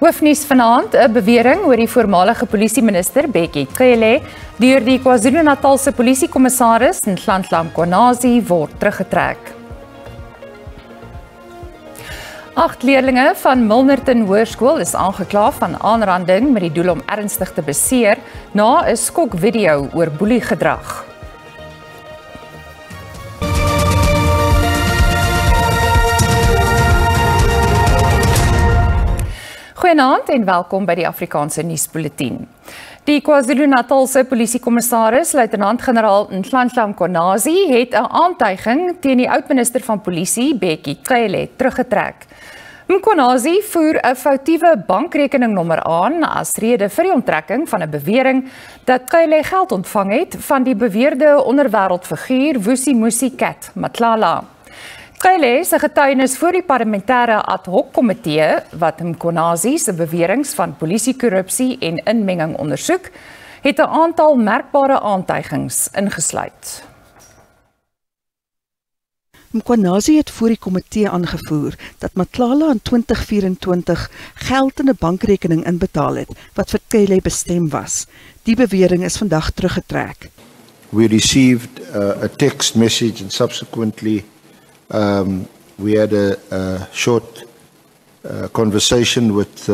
Hoofnuus vanaand, 'n bewering oor die voormalige polisieminister Bekkie Cele deur die KwaZulu-Natalse polisiekommissaris Nhlanhla Mkhwanazi word teruggetrek. 8 leerlinge van Milnerton Hoërskool is aangekla van aanranding met die doel om ernstig te beseer na 'n skokvideo oor boeliegedrag. Goeienaand en welkom by die Afrikaanse nuusbulletin. Die KwaZulu-Natalse polisiekommissaris, luitenant-generaal Nhlanhla Mkhwanazi, het 'n aantuiging teen die oud-minister van polisie, Bekkie Cele, teruggetrek. Mkhwanazi voer 'n foutiewe bankrekeningnommer aan as rede vir die onttrekking van 'n bewering dat Cele geld ontvang het van die beweerde onderwêreldfiguur Vusimusi Cat Matlala. Cele se getuienis voor die parlementêre ad hoc komitee wat Mkhwanazi se beweringe van polisiekorrupsie en inmenging ondersoek, het 'n aantal merkbare aantuigings ingesluit. Mkhwanazi het voor die komitee aangevoer dat Matlala in 2024 geld in 'n bankrekening inbetaal het wat vir Cele bestem was. Die bewering is vandag teruggetrek. We received a text message and subsequently we had a short conversation with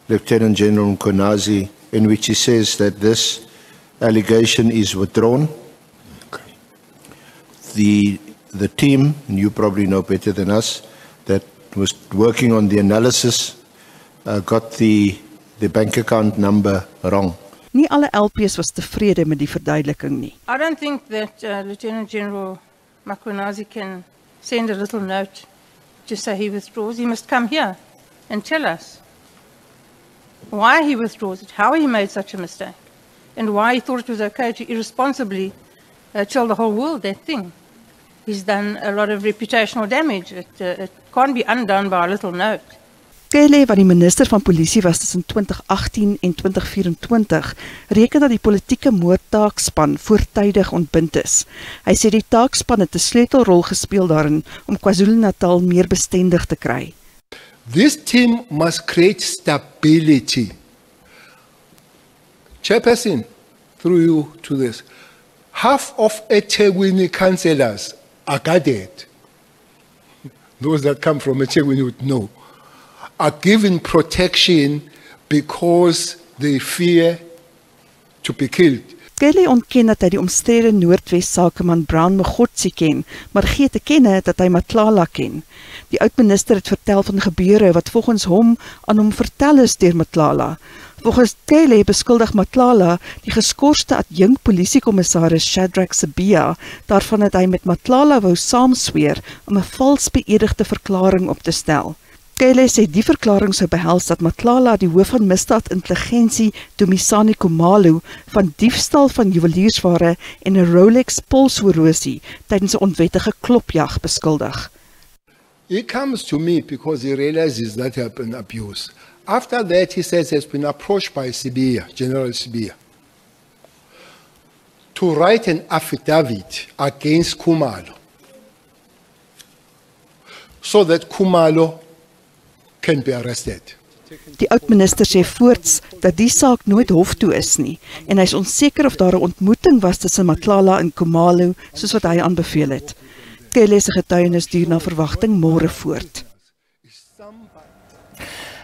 Lieutenant General Mkhwanazi in which he says that this allegation is withdrawn. Okay. The team, and you probably know better than us, that was working on the analysis got the bank account number wrong. Nie alle LPs was tevrede met die verduideliking nie. I don't think that Lieutenant General Mkhwanazi can send a little note to say he withdraws. He must come here and tell us why he withdraws it, how he made such a mistake, and why he thought it was okay to irresponsibly tell the whole world that thing. He's done a lot of reputational damage. It can't be undone by a little note. Cele, wat die minister van polisie was tussen 2018 en 2024, reken dat die politieke moordtaakspan voortydig ontbind is. Hy sê die taakspan het 'n sleutelrol gespeel daarin om KwaZulu-Natal meer bestendig te kry. This team must create stability. Chairperson, through you to this. Half of eThekwini councillors are guarded. Those that come from eThekwini would know. Are given protection because they fear to be killed. Cele ontken dat hy die omstrede Noordwes sakeman Brown Mogotsi ken, maar gee te kenne dat hy Matlala ken. Die oud-minister het vertel van gebeure wat volgens hom aan hom vertel is deur Matlala. Volgens Cele beskuldig Matlala die geskorste adjunk polisiekommissaris Shadrack Sibia daarvan dat hy met Matlala wou saamsweer om 'n vals beëdigde verklaring op te stel. Cele sê die verklaring sou behels dat Matlala die hoof van misdaadintelligensie Dumisani Khumalo van diefstal van juweliersware en 'n Rolex polshorlosie tydens 'n onwettige klopjag beskuldig. He comes to me because he realizes that he has been abused. After that, he says he has been approached by Sibia, General Sibia, to write an affidavit against Khumalo so that Khumalo can be arrested. Die oud-minister sê voorts dat die saak nooit hof toe is nie en hy is onseker of daar 'n ontmoeting was tussen Matlala en Khumalo soos wat hy aanbeveel het. Cele se getuienis duur na verwagting môre voort.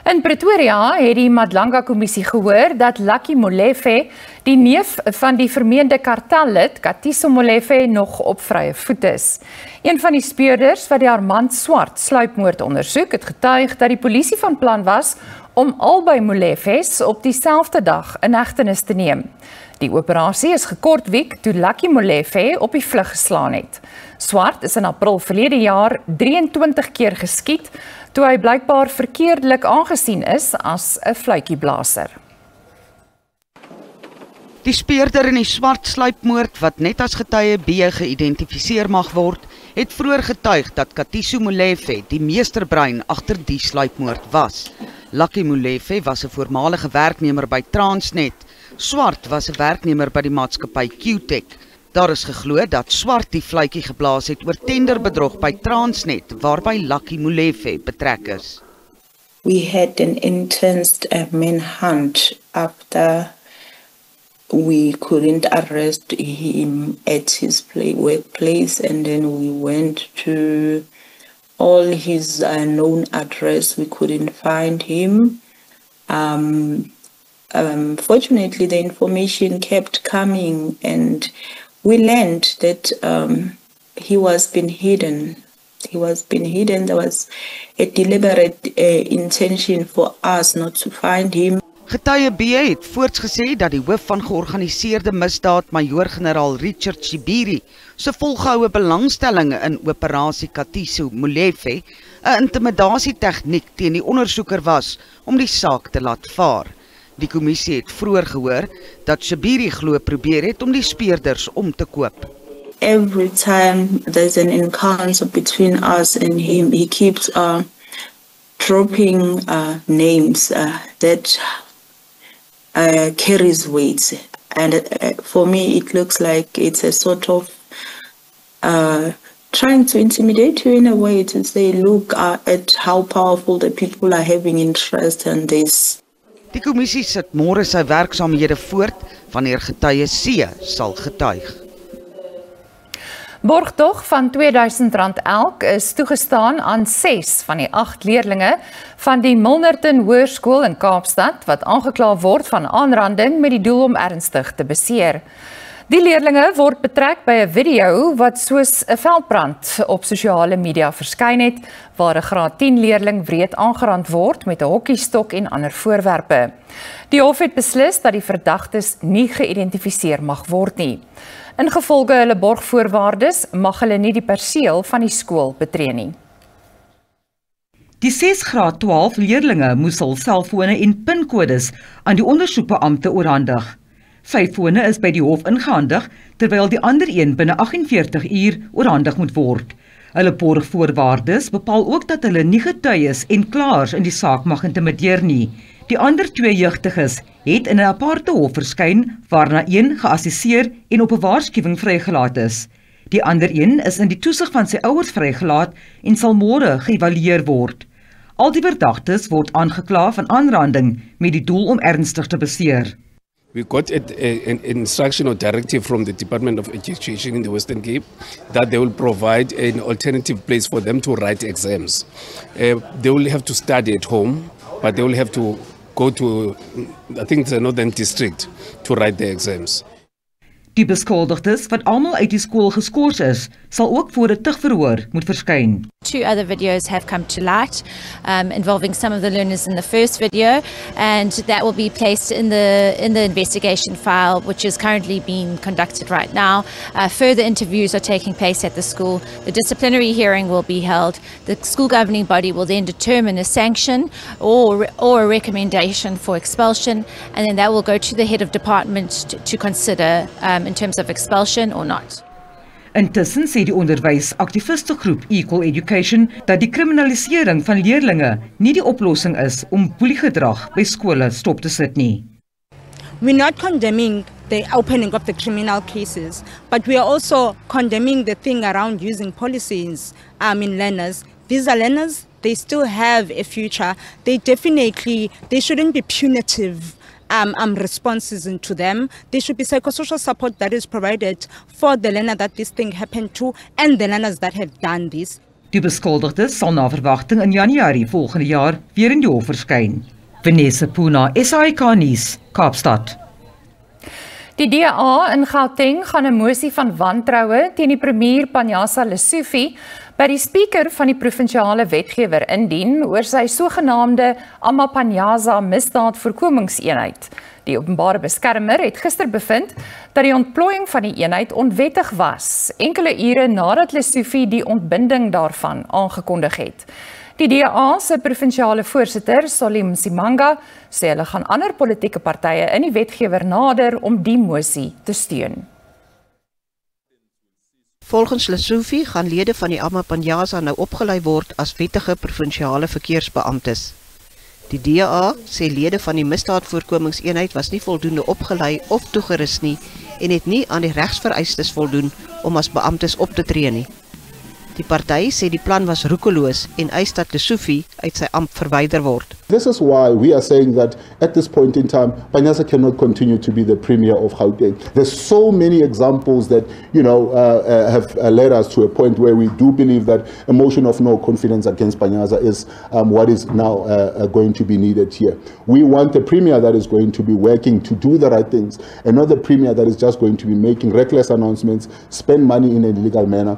In Pretoria het die Madlanga-kommissie gehoor dat Lucky Molefe, die neef van die vermeende kartellid Katiso Molefe, nog op vrye voet is. Een van die speurders wat die Armand Swart sluipmoord ondersoek, het getuig dat die polisie van plan was om albei Molefes op dieselfde dag in hegtenis te neem. Die operasie is gekortwiek toe Lucky Molefe op die vlug geslaan het. Swart is in April verlede jaar 23 keer geskiet, toe hy blykbaar verkeerdelik aangesien is as 'n fluitjieblaser. Die speurder in die Swart sluipmoord, wat net as getuie B geïdentifiseer mag word, het vroeër getuig dat Katiso Molefe die meesterbrein agter die sluipmoord was. Lucky Molefe was 'n voormalige werknemer by Transnet. Swart was 'n werknemer by die maatskappy Q-Tech. Daar is geglo dat Swart die fluitjie geblaas het oor tenderbedrog by Transnet, waarby Lucky Molefe betrek is. we had an intense manhunt after we couldn't arrest him at his workplace, and then we went to all his known address. We couldn't find him. Fortunately, the information kept coming, and we learned that he was being hidden. He was being hidden. There was a deliberate intention for us not to find him. Getuie B het voorts gesê dat die hoof van georganiseerde misdaad, Majoor-generaal Richard Shibiri, se volgehoue belangstelling in operasie Katiso Molefe 'n intimidatietegniek teen die ondersoeker was om die saak te laat vaar. Die kommissie het vroeër gehoor dat Shibiri glo probeer het om die speurders om te koop. Every time there's an encounter between us and him, he keeps dropping names that carries weight. And for me, it looks like it's a sort of trying to intimidate you in a way, to say, look at how powerful the people are having interest in this. Die kommissie sit môre sy werksaamhede voort wanneer getuie C sal getuig. Borgtog van R2000 elk is toegestaan aan 6 van die 8 leerlinge van die Milnerton Hoërskool in Kaapstad wat aangekla word van aanranding met die doel om ernstig te beseer. Die leerlinge word betrek by 'n video wat soos 'n veldbrand op sosiale media verskyn het, waar 'n graad 10 leerling wreed aangerand word met 'n hokkiestok en ander voorwerpe. Die hof het beslis dat die verdagtes nie geïdentifiseer mag word nie. Ingevolge hulle borgvoorwaardes mag hulle nie die perseel van die skool betree nie. Die 6 graad 12 leerlinge moes hul selfone en pinkodes aan die ondersoekbeampte oorhandig. 5 fone is by die hof ingehandig, terwyl die ander een binne 48 uur oorhandig moet word. Hulle borgvoorwaardes bepaal ook dat hulle nie getuies en klaars in die saak mag intimideer nie. Die ander 2 jeugdiges het in 'n aparte hof verskyn, waarna een geassesseer en op 'n waarskuwing vrygelaat is. Die ander een is in die toesig van sy ouers vrygelaat en sal môre geëvalueer word. Al die verdagtes word aangekla van aanranding met die doel om ernstig te beseer. We got an instruction or directive from the Department of Education in the Western Cape that they will provide an alternative place for them to write exams. They will have to study at home, but they will have to go to, I think, the Northern District to write the exams. Die beskuldigdes wat almal uit die skool geskort is, sal ook voor 'n tugverhoor moet verskyn. 2 other videos have come to light involving some of the learners in the first video, and that will be placed in the investigation file, which is currently being conducted right now. Further interviews are taking place at the school. The disciplinary hearing will be held. The school governing body will then determine a sanction or a recommendation for expulsion, and then that will go to the head of department to consider in terms of expulsion or not. Intussen sê die onderwysaktivistegroep Equal Education dat die kriminalisering van leerlinge nie die oplossing is om boeliegedrag by skole stop te sit nie. We're not condemning the opening of the criminal cases, but we are also condemning the thing around using policies in learners. These are learners, they still have a future. They shouldn't be punitive responses into them. There should be psychosocial support that is provided for the learner that this thing happened to and the learners that have done this. Die beskuldigdes sal na verwagting in Januarie volgende jaar weer in die hof verskyn. Vanessa Puna, SAK nuus, Kaapstad. Die DA in Gauteng gaan 'n mosie van wantroue teen die premier Panyaza Lesufi by die spreker van die provinsiale wetgewer indien oor sy sogenaamde Amapanyaza misdaadvoorkomingseenheid. Die openbare beskermer het gister bevind dat die ontplooiing van die eenheid onwettig was, enkele ure nadat Lesufi die ontbinding daarvan aangekondig het. Die DA se provinsiale voorsitter, Salim Simanga, sê hulle gaan ander politieke partye in die wetgewer nader om die mosie te steun. Volgens Lesufi gaan lede van die Amapanyaza nou opgelei word as wettige provinsiale verkeersbeamptes. Die DA sê lede van die misdaadvoorkomingseenheid was nie voldoende opgelei of toegerus nie en het nie aan die regsvereistes voldoen om as beamptes op te tree nie. Die party sê die plan was roekeloos en eis dat Lesofie uit sy ampt verwyder word. This is why we are saying that at this point in time, Panyaza cannot continue to be the premier of Gauteng. There's so many examples that, have led us to a point where we do believe that a motion of no confidence against Panyaza is what is now going to be needed here. We want a premier that is going to be working to do the right things, and not the premier that is just going to be making reckless announcements, spend money in an illegal manner,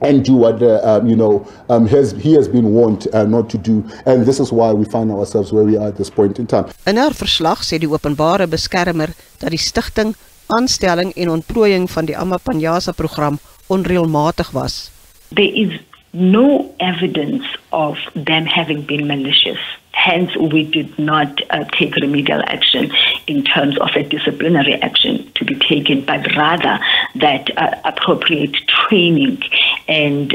and do what he has been warned not to do, and this is why we find ourselves where we are at this point in time. In haar verslag sê die openbare beskermer dat die stigting, aanstelling en ontplooiing van die Ama-Panyaza program onreëlmatig was. There is no evidence of them having been malicious. Hence, we did not take remedial action in terms of a disciplinary action to be taken, but rather that appropriate training and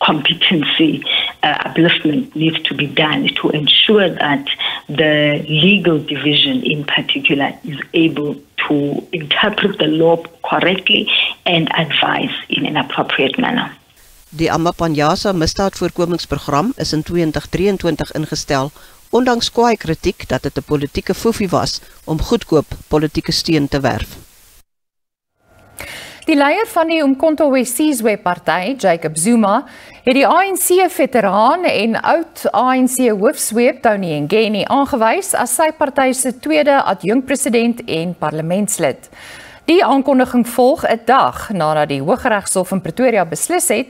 competency upliftment needs to be done to ensure that the legal division in particular is able to interpret the law correctly and advise in an appropriate manner. Die Ama-Panyaza misdaadvoorkomingsprogram is in 2023 ingestel, ondanks kwaai kritiek dat dit 'n politieke foefie was om goedkoop politieke steun te werf. Die leier van die Umkhonto we Sizwe party, Jacob Zuma, het die ANC-veteraan en oud-ANC-hoofsweep Tony Ngeni aangewys as sy party se tweede adjunkpresident en parlementslid. Die aankondiging volg 'n dag nadat die Hooggeregshof in Pretoria beslis het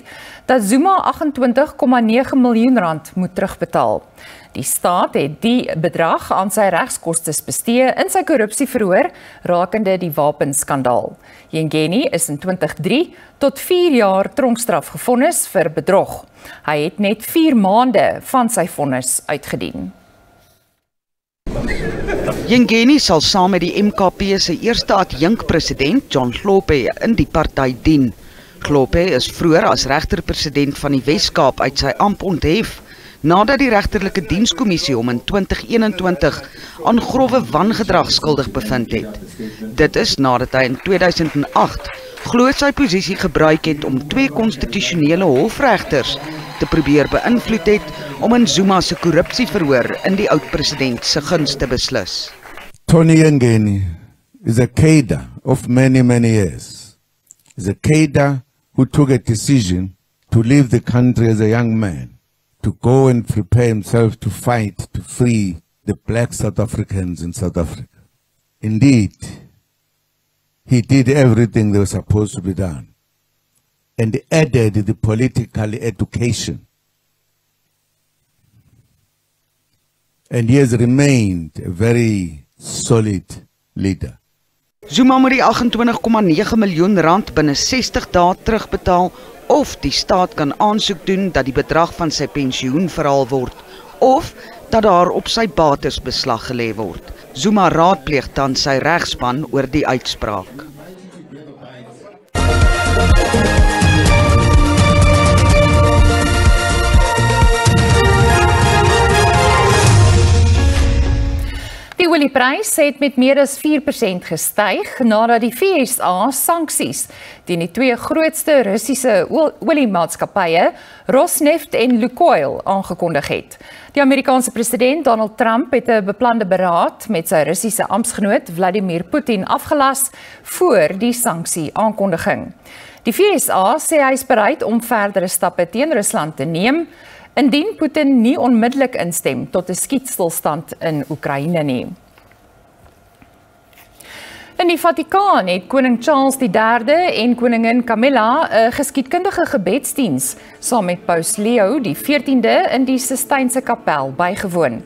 dat Zuma 28,9 miljoen rand moet terugbetaal. Die staat het die bedrag aan sy regskostes bestee in sy korrupsieverhoor rakende die wapenskandaal. Ngeni is in 2003 tot 4 jaar tronkstraf gevonnis vir bedrog. Hy het net 4 maande van sy vonnis uitgedien. Ngeni sal saam met die MKP se eerste adjunkpresident John Hlophe in die party dien. Hlophe is vroeër as regterpresident van die Wes-Kaap uit sy ampt onthef, nadat die regterlike dienskommissie hom in 2021 aan grove wangedrag skuldig bevind het. Dit is nadat hy in 2008 glo sy posisie gebruik het om 2 konstitusionele hofregters te probeer beïnvloed het om in Zuma se korrupsieverhoor in die oud-president se guns te beslis. Tony Ngeni is a cadre of many years. He's a cadre who took a decision to leave the country as a young man, to go and prepare himself to fight to free the black South Africans in South Africa. Indeed, he did everything that was supposed to be done, and added the political education. And he has remained a very solid leader. Zuma moet die 28,9 miljoen rand binne 60 dae terugbetaal, of die staat kan aansoek doen dat die bedrag van sy pensioen verhaal word, of dat daar op sy bates beslag gelê word. Zuma raadpleeg dan sy regspan oor die uitspraak. Die olieprys het met meer as 4% gestyg nadat die VSA sanksies teen die 2 grootste Russiese oliemaatskappye, Rosneft en Lukoil, aangekondig het. Die Amerikaanse president Donald Trump het 'n beplande beraad met sy Russiese amptgenoot Vladimir Putin afgelas voor die sanksie-aankondiging. Die VSA sê hy is bereid om verdere stappe teen Rusland te neem, indien Putin nie onmiddellik instem tot 'n skietstilstand in Oekraïne nie. In die Vatikaan het koning Charles III en koningin Camilla 'n geskiedkundige gebedsdiens saam met paus Leo die 14de in die Sistynse kapel bygewoon.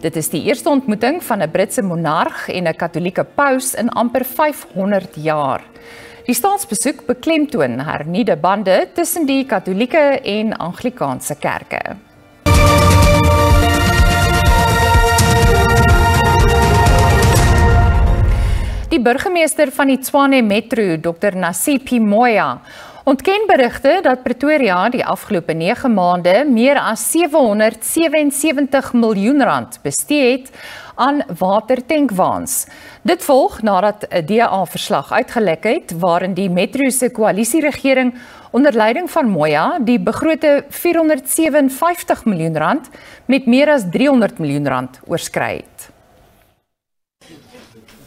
Dit is die eerste ontmoeting van 'n Britse monarg en 'n katolieke paus in amper 500 jaar. Die staatsbesoek beklemtoon hernieude bande tussen die Katolieke en Anglikaanse kerke. Die burgemeester van die Tshwane Metro, Dr. Nasiphi Moya, Ontken berigte dat Pretoria die afgelope 9 maande meer as R777 miljoen bestee het aan watertankwaans. Dit volg nadat 'n DA-verslag uitgelek het waarin die Metro se koalisieregering onder leiding van Moya die begrote R457 miljoen met meer as R300 miljoen oorskry het.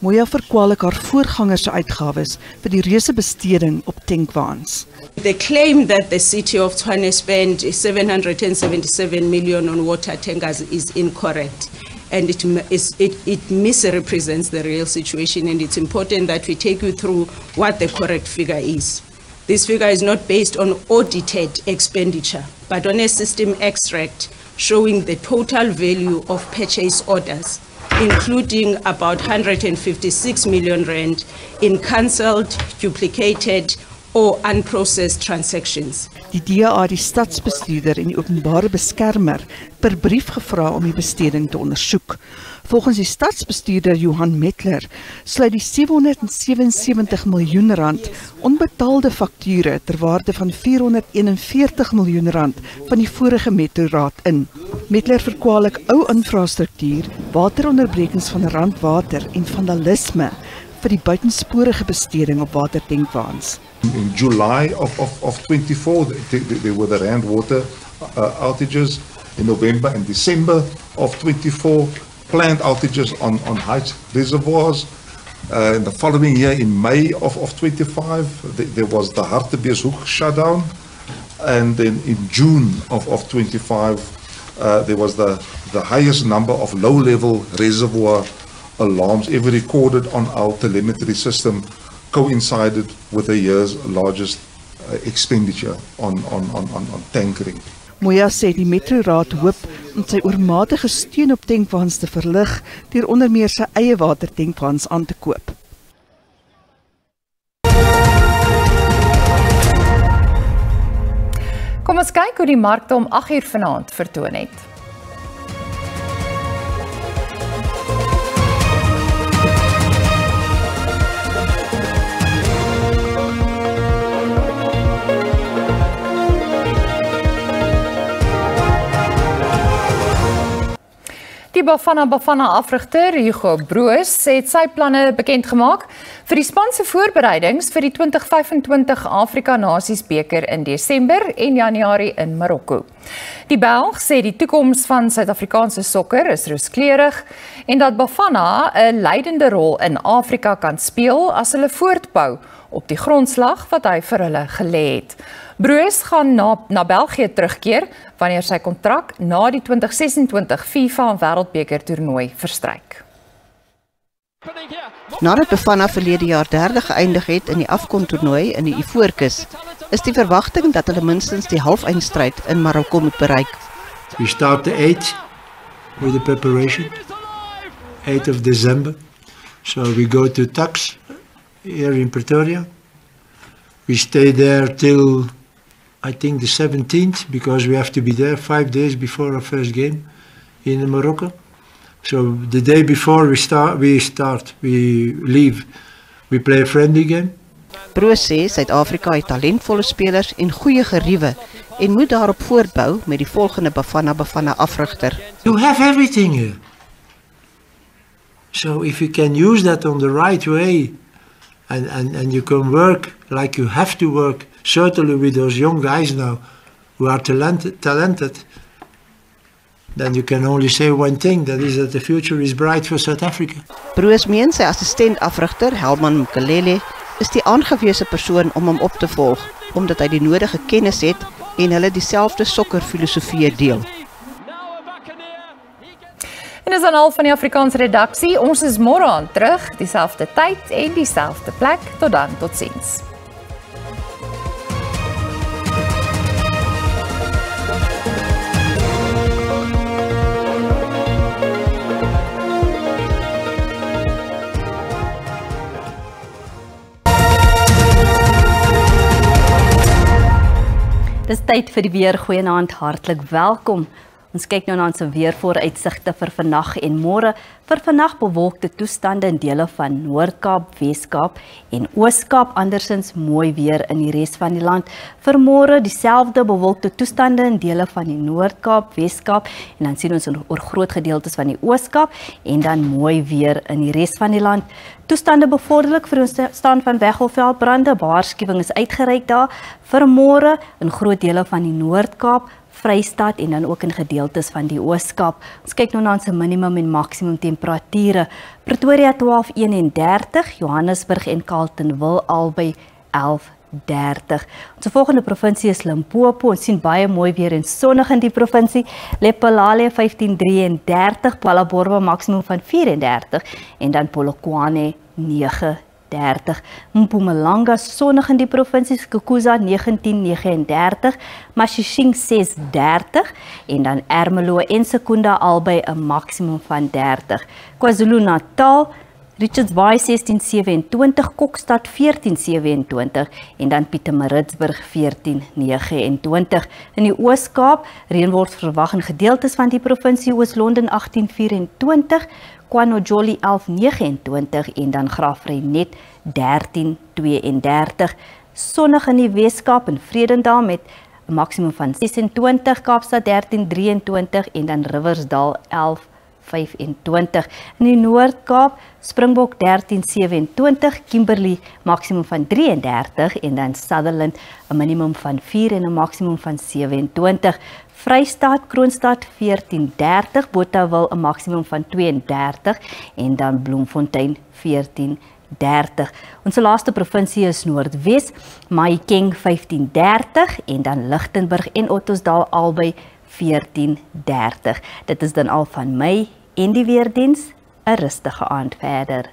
Moya verkwalik haar voorgangers se uitgawes vir die reuse besteding op tankwaans. The claim that the city of Tshwane spent 777 million on water tankers is incorrect. And it misrepresents the real situation, and it's important that we take you through what the correct figure is. This figure is not based on audited expenditure, but on a system extract showing the total value of purchase orders, including about 156 million rand in cancelled, duplicated or unprocessed transactions. Die DA het die stadsbestuurder en die openbare beskermer per brief gevra om die besteding te ondersoek. Volgens die stadsbestuurder Johan Metler sluit die R777 miljoen onbetaalde fakture ter waarde van R441 miljoen van die vorige metroraad in. Metler verkwalik ou infrastruktuur, wateronderbrekings van Randwater en vandalisme vir die buitensporige besteding op watertankwaans. In July of 24, there were the Rand water outages. In November and December of 24, planned outages on Heights reservoirs. In the following year, in May of 25, there was the Hartebeeshoek shutdown. And then in June of 25, there was the highest number of low-level reservoir alarms ever recorded on our telemetry system, coincided with the year's largest expenditure on tankering. Moya sê die metroraad hoop om sy oormatige steun op tankwaans te verlig deur onder meer sy eie watertankwaans aan te koop. Kom ons kyk hoe die markte om 8uur vanaand vertoon het. Die Bafana afrigter Hugo Broos het sy planne bekend gemaak vir die span se voorbereidings vir die 2025 Afrika Nasies beker in Desember en Januarie in Marokko. Die Belg sê die toekoms van Suid-Afrikaanse sokker is rooskleurig en dat Bafana 'n leidende rol in Afrika kan speel as hulle voortbou op die grondslag wat hy vir hulle gelê het. Broos gaan na België terugkeer wanneer sy kontrak na die 2026 FIFA Wêreldbeker toernooi verstryk. Nadat Bafana verlede jaar derde geëindig het in die AFCON toernooi in die Ivoorkus, is die verwagting dat hulle minstens die halfeindstryd in Marokko moet bereik. We start the 8th with the preparation, 8th of December. So we go to Tax here in Pretoria. We stay there till I think the 17th, because we have to be there 5 days before our first game in Morocco. So the day before we leave, we play a friendly game. Broos sê Suid-Afrika het talentvolle spelers en goeie geriewe en moet daarop voortbou met die volgende Bafana afrigter. You have everything here. So if you can use that on the right way and you can work like you have to work, certainly with those young guys now who are talented, then you can only say one thing, that is that the future is bright for South Africa. Broos meen sy assistent afrigter Helman Mkelele is die aangewese persoon om hom op te volg, omdat hy die nodige kennis het en hulle dieselfde sokkerfilosofie deel. En dis dan al van die Afrikaanse redaksie. Ons is môre aan terug, dieselfde tyd en dieselfde plek. Tot dan, totsiens. Dis tyd vir die weer. Goeienaand, hartlik welkom. Ons kyk nou na ons weervooruitsigte vir vandag en môre. Vir vandag bewolkte toestande in dele van Noord-Kaap, Wes-Kaap en Oos-Kaap, andersins mooi weer in die res van die land. Vir môre dieselfde bewolkte toestande in dele van die Noord-Kaap, Wes-Kaap en dan sien ons oor groot gedeeltes van die Oos-Kaap en dan mooi weer in die res van die land. Toestande bevorderlik vir ons staan van Weggelveldbrande. Waarskuwing is uitgereik daar vir môre in groot dele van die Noord-Kaap, Vrystaat en dan ook in gedeeltes van die Oos-Kaap. Ons kyk nou na ons minimum en maksimum temperature. Pretoria 12:31, Johannesburg en Carletonville albei 11:30. Ons volgende provinsie is Limpopo. Ons sien baie mooi weer en sonnig in die provinsie. Lephalale 15:33, Phalaborwa maksimum van 34 en dan Polokwane 9:30. Mpumalanga sonnig in die provinsie, Skukuza 19:39, Mashishing 6:30 en dan Ermelo en Secunda albei 'n maksimum van 30. KwaZulu-Natal, Richards Bay 16:27, Kokstad 14:27 en dan Pietermaritzburg 14:29. In die Oos-Kaap, reën word verwag in gedeeltes van die provinsie, Oos-London 18:24, KwaNodjoli 11:29 en dan Graafrenet 13:32. Sonnig in die Wes-Kaap en Vredendal met 'n maksimum van 26, Kaapstad 13:23 en dan Riversdal 11:25. In die Noord-Kaap, Springbok 13:27, Kimberley maksimum van 33 en dan Sutherland 'n minimum van 4 en 'n maksimum van 27. Vrystaat, Kroonstad 14:30, Botawil 'n maksimum van 32 en dan Bloemfontein 14:30. Ons laaste provinsie is Noordwes, Mahikeng 15:30 en dan Lichtenburg en Ottosdal albei 14:30. Dit is dan al van my en die weerdiens. 'n rustige aand verder.